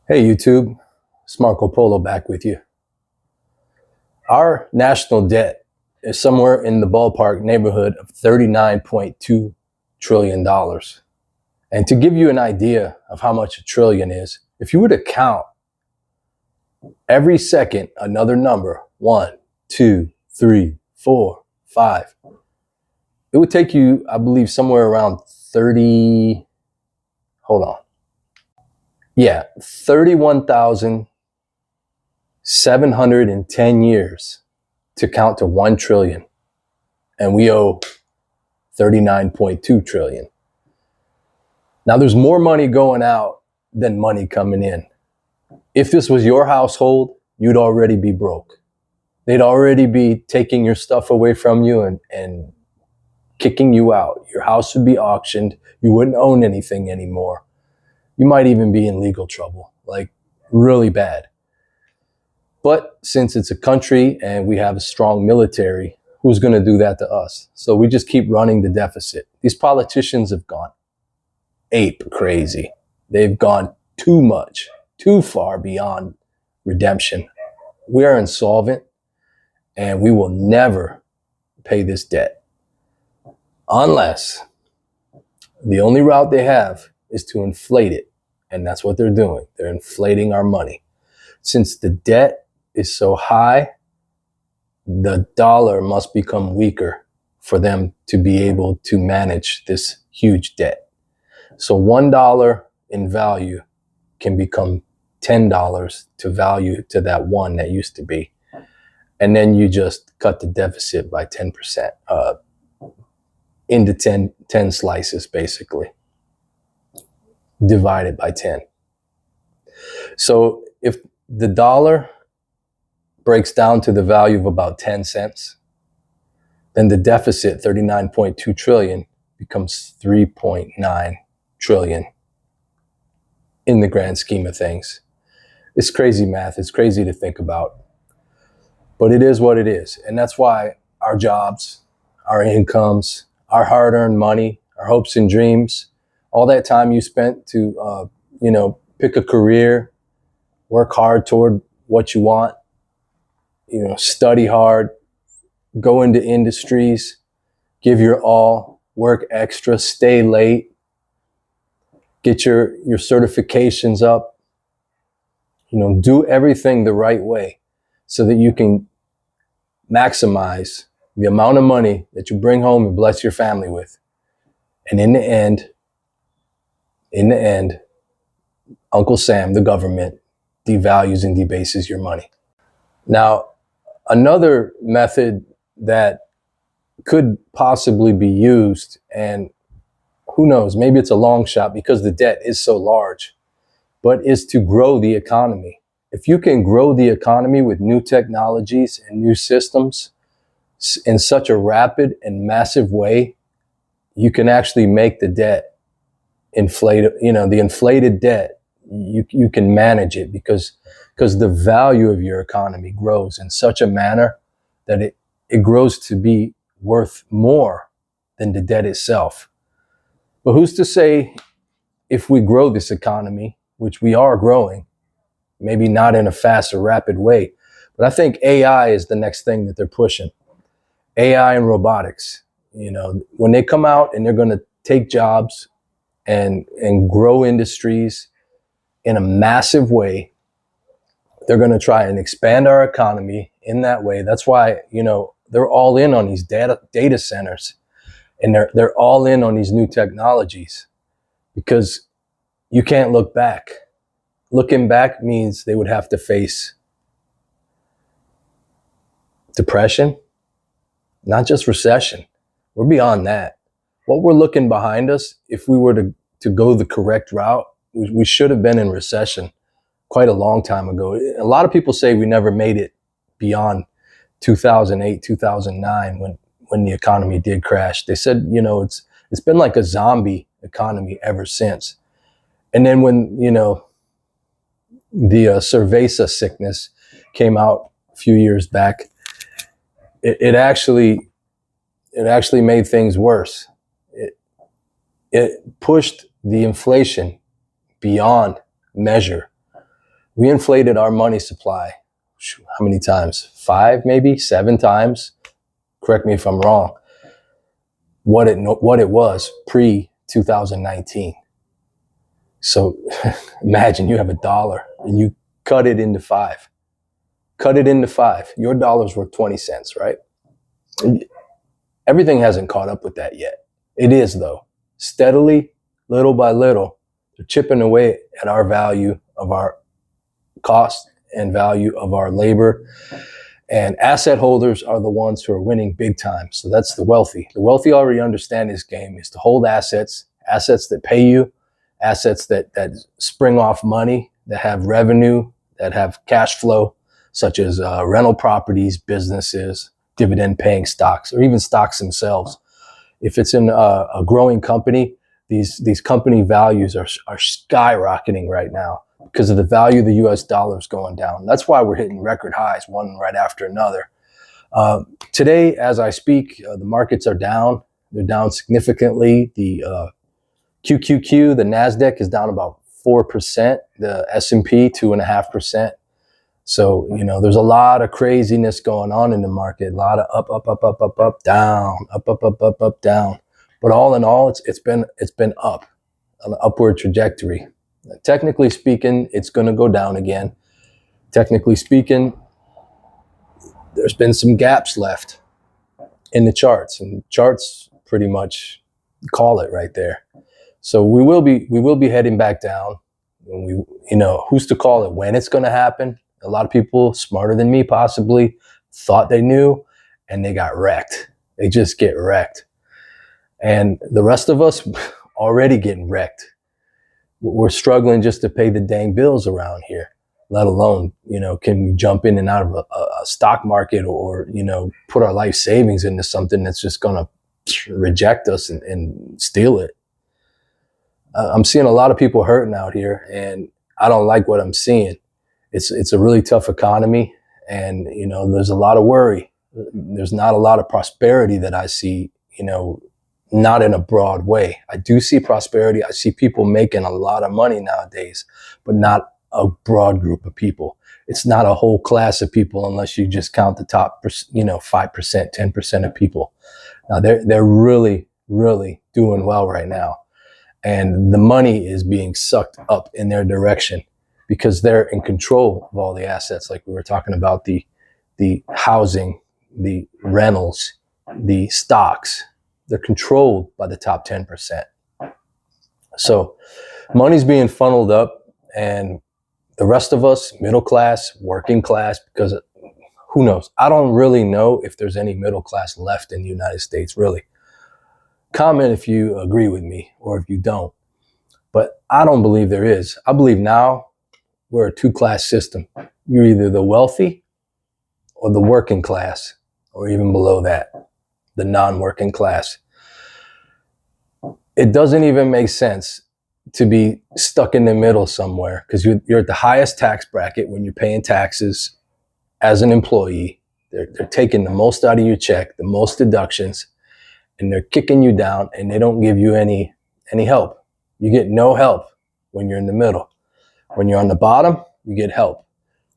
Hey YouTube, it's Marco Polo back with you. Our national debt is somewhere in the ballpark neighborhood of $39.2 trillion. And to give you an idea of how much a trillion is, if you were to count every second another number, 1, 2, 3, 4, 5, it would take you, I believe, somewhere around 30, hold on. Yeah, 31,710 years to count to 1 trillion. And we owe 39.2 trillion. Now there's more money going out than money coming in. If this was your household, you'd already be broke. They'd already be taking your stuff away from you and kicking you out. Your house would be auctioned. You wouldn't own anything anymore. You might even be in legal trouble, like really bad. But since it's a country and we have a strong military, who's going to do that to us? So we just keep running the deficit. These politicians have gone ape crazy. They've gone too much, too far beyond redemption. We are insolvent and we will never pay this debt unless the only route they have is to inflate it. And that's what they're doing. They're inflating our money. Since the debt is so high, the dollar must become weaker for them to be able to manage this huge debt. So $1 in value can become $10 to value to that one that used to be. And then you just cut the deficit by 10%, into 10 slices, basically. Divided by 10. So if the dollar breaks down to the value of about 10 cents, then the deficit, 39.2 trillion, becomes 3.9 trillion in the grand scheme of things. It's crazy math. It's crazy to think about. But it is what it is. And that's why our jobs, our incomes, our hard-earned money, our hopes and dreams, all that time you spent to, pick a career, work hard toward what you want, study hard, go into industries, give your all, work extra, stay late, get your certifications up, do everything the right way so that you can maximize the amount of money that you bring home and bless your family with. And in the end, Uncle Sam, the government, devalues and debases your money. Now, another method that could possibly be used, and who knows, maybe it's a long shot because the debt is so large, but is to grow the economy. If you can grow the economy with new technologies and new systems in such a rapid and massive way, you can actually make the debt inflate, the inflated debt, you can manage it because the value of your economy grows in such a manner that it grows to be worth more than the debt itself. But who's to say if we grow this economy, which we are growing, maybe not in a fast or rapid way, but I think AI is the next thing that they're pushing. AI and robotics, when they come out and they're going to take jobs and grow industries in a massive way, they're going to try and expand our economy in that way. That's why, they're all in on these data centers, and they're all in on these new technologies because you can't look back. Looking back means they would have to face depression, not just recession. We're beyond that. What we're looking behind us, if we were to go the correct route, we should have been in recession quite a long time ago. A lot of people say we never made it beyond 2008, 2009 when the economy did crash. They said, it's been like a zombie economy ever since. And then when, the cerveza sickness came out a few years back, it actually made things worse. It pushed the inflation beyond measure. We inflated our money supply. How many times? 5, maybe 7 times. Correct me if I'm wrong. What it was pre 2019. So imagine you have $1 and you cut it into 5. Cut it into 5. Your dollar's worth 20 cents, right? Everything hasn't caught up with that yet. It is, though. Steadily, little by little, they're chipping away at our value of our cost and value of our labor. And asset holders are the ones who are winning big time. So that's the wealthy. The wealthy already understand this game is to hold assets that pay you, assets that spring off money, that have revenue, that have cash flow, such as rental properties, businesses, dividend paying stocks, or even stocks themselves. If it's in a growing company, these company values are skyrocketing right now because of the value of the US dollar is going down. That's why we're hitting record highs, one right after another. Today, as I speak, the markets are down. They're down significantly. The QQQ, the NASDAQ, is down about 4%. The S&P, 2.5%. So, there's a lot of craziness going on in the market. A lot of up, down, up, down. But all in all, it's been up, an upward trajectory. Technically speaking, it's going to go down again. Technically speaking, there's been some gaps left in the charts, and charts pretty much call it right there. So we will be heading back down. And who's to call it when it's going to happen? A lot of people smarter than me possibly thought they knew, and they got wrecked. They just get wrecked. And the rest of us already getting wrecked. We're struggling just to pay the dang bills around here, let alone, can we jump in and out of a stock market or, put our life savings into something that's just going to reject us and steal it. I'm seeing a lot of people hurting out here, and I don't like what I'm seeing. It's a really tough economy, and, there's a lot of worry. There's not a lot of prosperity that I see, not in a broad way. I do see prosperity. I see people making a lot of money nowadays, but not a broad group of people. It's not a whole class of people unless you just count the top, 5%, 10% of people. Now they're really, really doing well right now. And the money is being sucked up in their direction because they're in control of all the assets. Like we were talking about the housing, the rentals, the stocks. They're controlled by the top 10%. So money's being funneled up, and the rest of us, middle class, working class, because who knows? I don't really know if there's any middle class left in the United States, really. Comment if you agree with me or if you don't. But I don't believe there is. I believe now we're a two-class system. You're either the wealthy or the working class, or even below that, the non-working class. It doesn't even make sense to be stuck in the middle somewhere because you're at the highest tax bracket when you're paying taxes as an employee. They're taking the most out of your check, the most deductions, and they're kicking you down, and they don't give you any help. You get no help when you're in the middle. When you're on the bottom, you get help.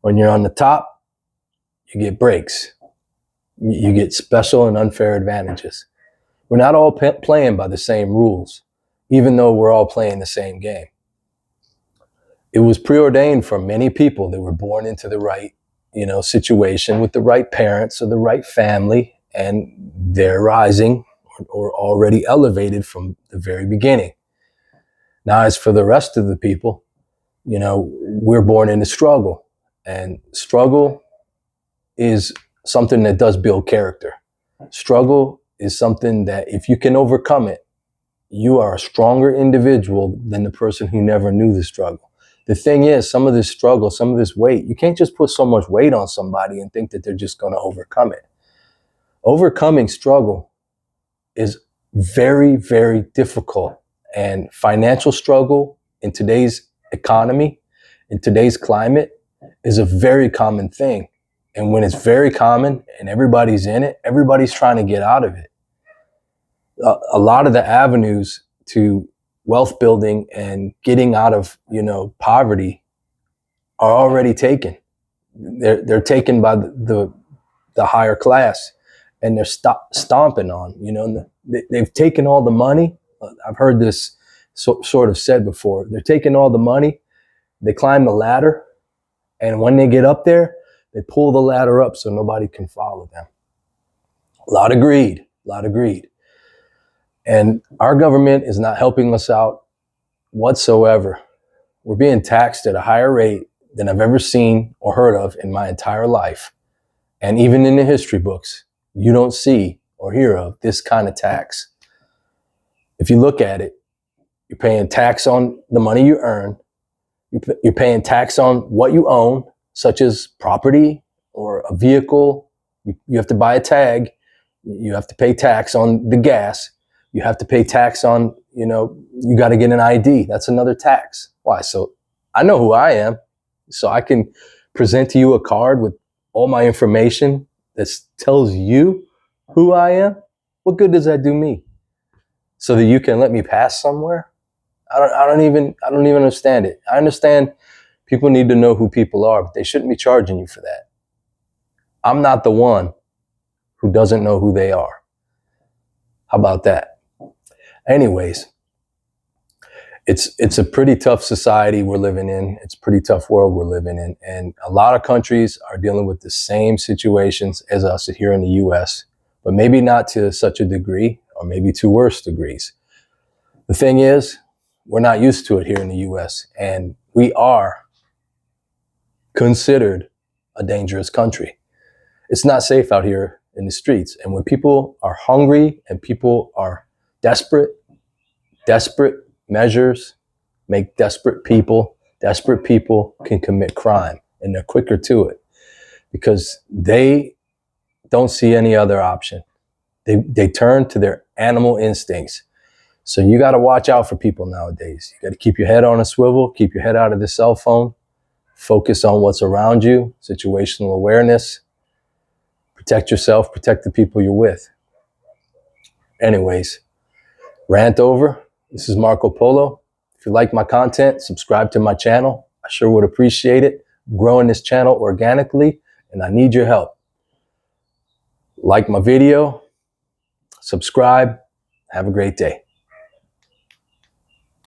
When you're on the top, you get breaks. You get special and unfair advantages. We're not all playing by the same rules, even though we're all playing the same game. It was preordained for many people that were born into the right, situation with the right parents or the right family, and they're rising or already elevated from the very beginning. Now, as for the rest of the people, we're born into struggle, and struggle is something that does build character. Struggle is something that if you can overcome it, you are a stronger individual than the person who never knew the struggle. The thing is, some of this struggle, some of this weight, you can't just put so much weight on somebody and think that they're just going to overcome it. Overcoming struggle is very, very difficult. And financial struggle in today's economy, in today's climate, is a very common thing. And when it's very common and everybody's in it, everybody's trying to get out of it. A lot of the avenues to wealth building and getting out of, poverty are already taken. They're taken by the higher class, and they're stomping on. They've taken all the money. I've heard this sort of said before. They're taking all the money. They climb the ladder, and when they get up there, they pull the ladder up so nobody can follow them. A lot of greed, a lot of greed. And our government is not helping us out whatsoever. We're being taxed at a higher rate than I've ever seen or heard of in my entire life. And even in the history books, you don't see or hear of this kind of tax. If you look at it, you're paying tax on the money you earn. You're paying tax on what you own, such as property or a vehicle. You have to buy a tag. You have to pay tax on the gas. You have to pay tax on, you got to get an ID. That's another tax. Why? So I know who I am. So I can present to you a card with all my information that tells you who I am. What good does that do me? So that you can let me pass somewhere? I don't even understand it. I understand people need to know who people are, but they shouldn't be charging you for that. I'm not the one who doesn't know who they are. How about that? Anyways, it's a pretty tough society we're living in. It's a pretty tough world we're living in. And a lot of countries are dealing with the same situations as us here in the US, but maybe not to such a degree, or maybe to worse degrees. The thing is, we're not used to it here in the US, and we are considered a dangerous country. It's not safe out here in the streets. And when people are hungry and people are desperate measures make desperate people. Desperate people can commit crime, and they're quicker to it because they don't see any other option. They turn to their animal instincts. So you got to watch out for people nowadays. You got to keep your head on a swivel, keep your head out of the cell phone, focus on what's around you, situational awareness, protect yourself, protect the people you're with. Anyways, rant over. This is Marco Polo. If you like my content, subscribe to my channel. I sure would appreciate it. I'm growing this channel organically, and I need your help. Like my video, subscribe. Have a great day.